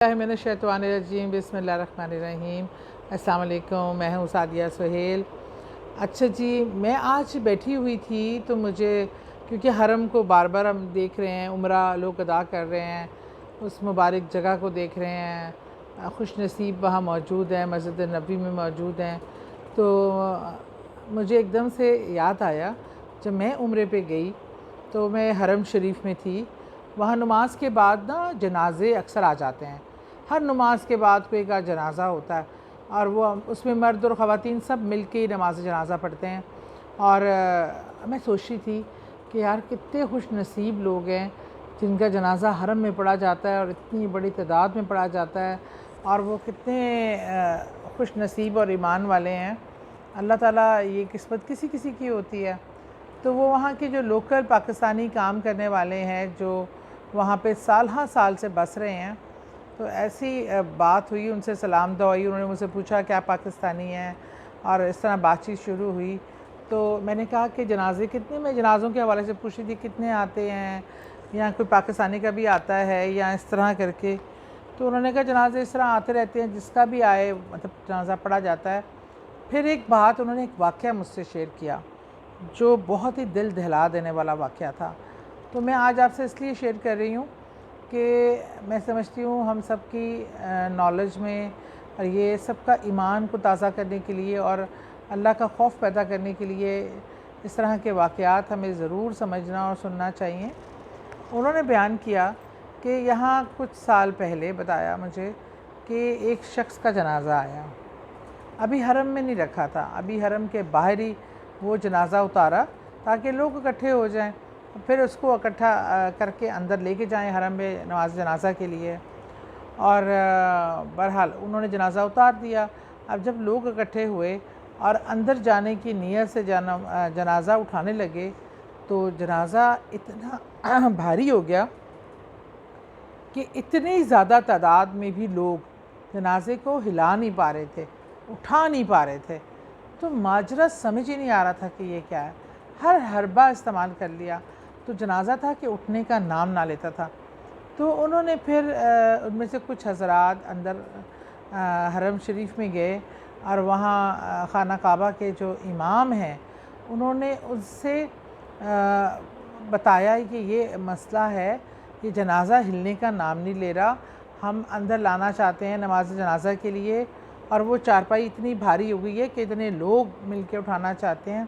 मिनश्शैतानिर्रजीम बिस्मिल्लाहिर्रहमानिर्रहीम। अस्सलाम वालेकुम, मैं हूँ सादिया सुहेल। अच्छा जी, मैं आज बैठी हुई थी तो मुझे, क्योंकि हरम को बार बार हम देख रहे हैं, उम्रा लोग अदा कर रहे हैं, उस मुबारक जगह को देख रहे हैं, खुश नसीब वहाँ मौजूद हैं, मस्जिद नबी में मौजूद हैं। तो मुझे एकदम से याद आया, जब मैं उम्रे पे गई तो मैं हरम शरीफ में थी। वहाँ नमाज के बाद ना जनाजे अक्सर आ जाते हैं, हर नमाज के बाद कोई का जनाज़ा होता है और वो उसमें मर्द और ख़वातीन सब मिल के ही नमाज जनाज़ा पढ़ते हैं। और मैं सोच रही थी कि यार कितने खुश नसीब लोग हैं जिनका जनाज़ा हरम में पढ़ा जाता है और इतनी बड़ी तादाद में पढ़ा जाता है, और वो कितने खुश नसीब और ईमान वाले हैं। अल्लाह ताला, ये किस्मत किसी किसी की होती है। तो वो वहाँ के जो लोकल पाकिस्तानी काम करने वाले हैं, जो वहाँ पे साल हाँ साल से बस रहे हैं, तो ऐसी बात हुई, उनसे सलाम दुआ हुई, उन्होंने मुझसे पूछा क्या पाकिस्तानी हैं, और इस तरह बातचीत शुरू हुई। तो मैंने कहा कि जनाजे कितने, मैं जनाज़ों के हवाले से पूछी थी कितने आते हैं, या कोई पाकिस्तानी का भी आता है या इस तरह करके। तो उन्होंने कहा जनाजे इस तरह आते रहते हैं, जिसका भी आए मतलब जनाजा पढ़ा जाता है। फिर एक बात, उन्होंने एक वाक़या मुझसे शेयर किया जो बहुत ही दिल दहला देने वाला वाक़या था। तो मैं आज आपसे इसलिए शेयर कर रही हूँ कि मैं समझती हूँ हम सब की नॉलेज में, और ये सबका ईमान को ताज़ा करने के लिए और अल्लाह का खौफ पैदा करने के लिए इस तरह के वाक़यात हमें ज़रूर समझना और सुनना चाहिए। उन्होंने बयान किया कि यहाँ कुछ साल पहले बताया मुझे कि एक शख्स का जनाज़ा आया, अभी हरम में नहीं रखा था, अभी हरम के बाहर ही वो जनाज़ा उतारा ताकि लोग इकट्ठे हो जाएं, फिर उसको इकट्ठा करके अंदर लेके जाएं हरम में नमाज जनाज़ा के लिए। और बहरहाल उन्होंने जनाज़ा उतार दिया। अब जब लोग इकट्ठे हुए और अंदर जाने की नीयत से जनाज़ा उठाने लगे, तो जनाज़ा इतना भारी हो गया कि इतनी ज़्यादा तादाद में भी लोग जनाजे को हिला नहीं पा रहे थे, उठा नहीं पा रहे थे। तो माजरा समझ ही नहीं आ रहा था कि ये क्या है। हर हरबा इस्तेमाल कर लिया, तो जनाज़ा था कि उठने का नाम ना लेता था। तो उन्होंने फिर उनमें से कुछ हज़रात अंदर हरम शरीफ में गए और वहाँ खाना काबा के जो इमाम हैं, उन्होंने उससे बताया कि ये मसला है, ये जनाज़ा हिलने का नाम नहीं ले रहा, हम अंदर लाना चाहते हैं नमाज जनाज़ा के लिए, और वो चारपाई इतनी भारी हो गई है कि इतने लोग मिलके उठाना चाहते हैं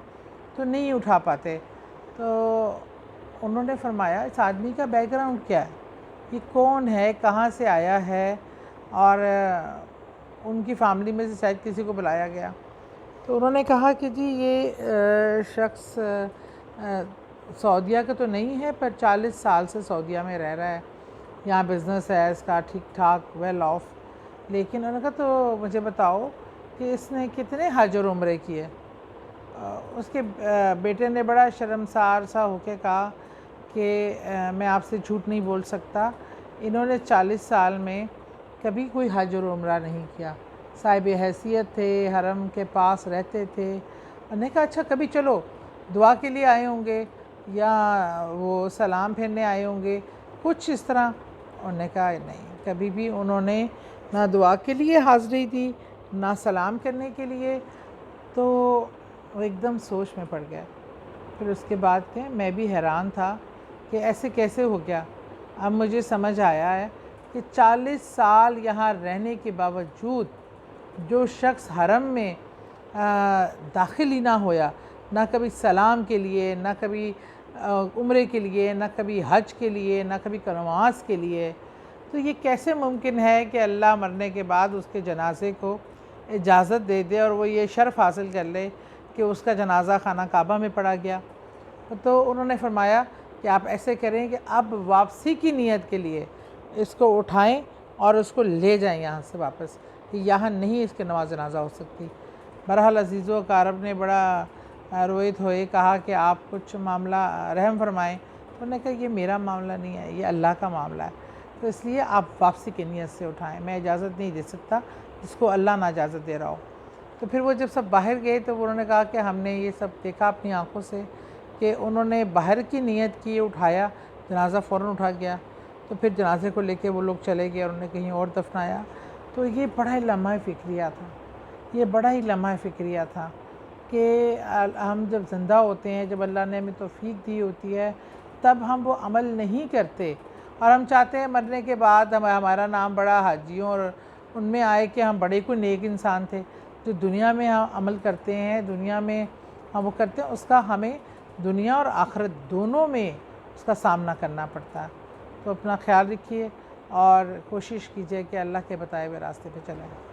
तो नहीं उठा पाते। तो उन्होंने फरमाया इस आदमी का बैकग्राउंड क्या है, ये कौन है, कहाँ से आया है, और उनकी फ़ैमिली में से शायद किसी को बुलाया गया। तो उन्होंने कहा कि जी ये शख्स सऊदीया का तो नहीं है, पर 40 साल से सऊदीया में रह रहा है, यहाँ बिज़नेस है इसका ठीक ठाक, वेल ऑफ। लेकिन उन्होंने कहा तो मुझे बताओ कि इसने कितने हज और उम्रे किए। उसके बेटे ने बड़ा शर्मसार सा होके कहा कि मैं आपसे झूठ नहीं बोल सकता, इन्होंने 40 साल में कभी कोई हज और उम्रा नहीं किया। साहिब हैसियत थे, हरम के पास रहते थे। उन्होंने कहा अच्छा कभी चलो दुआ के लिए आए होंगे या वो सलाम फेरने आए होंगे, कुछ इस तरह। उन्होंने कहा नहीं, कभी भी उन्होंने ना दुआ के लिए हाज़िरी दी, ना सलाम करने के लिए। तो वो एकदम सोच में पड़ गया। फिर उसके बाद के मैं भी हैरान था कि ऐसे कैसे हो गया। अब मुझे समझ आया है कि 40 साल यहाँ रहने के बावजूद जो शख्स हरम में दाखिल ही ना होया, ना कभी सलाम के लिए, ना कभी उम्रे के लिए, ना कभी हज के लिए, ना कभी नमाज के लिए, तो ये कैसे मुमकिन है कि अल्लाह मरने के बाद उसके जनाजे को इजाज़त दे दे और वो ये शर्फ़ हासिल कर ले कि उसका जनाजा खाना काबा में पढ़ा गया। तो उन्होंने फरमाया कि आप ऐसे करें कि अब वापसी की नीयत के लिए इसको उठाएं और उसको ले जाएं यहाँ से वापस, कि यहाँ नहीं इसके नमाज जनाजा हो सकती। बहरहाल अज़ीज़ो कारब ने बड़ा रोए धोए कहा कि आप कुछ मामला रहम फरमाएँ। तो उन्होंने कहा ये मेरा मामला नहीं है, ये अल्लाह का मामला है, तो इसलिए आप वापसी की नीयत से उठाएं, मैं इजाज़त नहीं दे सकता जिसको अल्लाह ना इजाज़त दे रहा हो। तो फिर वो जब सब बाहर गए तो उन्होंने कहा कि हमने ये सब देखा अपनी आँखों से कि उन्होंने बाहर की नीयत की, उठाया, जनाजा फ़ौरन उठा गया। तो फिर जनाजे को लेके वो लोग चले गए और उन्हें कहीं और दफनाया। तो ये बड़ा ही लम्हा फ़िक्रिया था, ये बड़ा ही लम्हा फ़िक्रिया था कि हम जब ज़िंदा होते हैं, जब अल्लाह ने हमें तौफ़ीक दी होती है, तब हम वो अमल नहीं करते और हम चाहते हैं मरने के बाद हमारा नाम बड़ा हाजियों और उनमें आए कि हम बड़े कोई नेक इंसान थे। जो दुनिया में हम अमल करते हैं, दुनिया में हम वो करते हैं, उसका हमें दुनिया और आखिरत दोनों में उसका सामना करना पड़ता है। तो अपना ख्याल रखिए और कोशिश कीजिए कि अल्लाह के बताए हुए रास्ते पे चलें।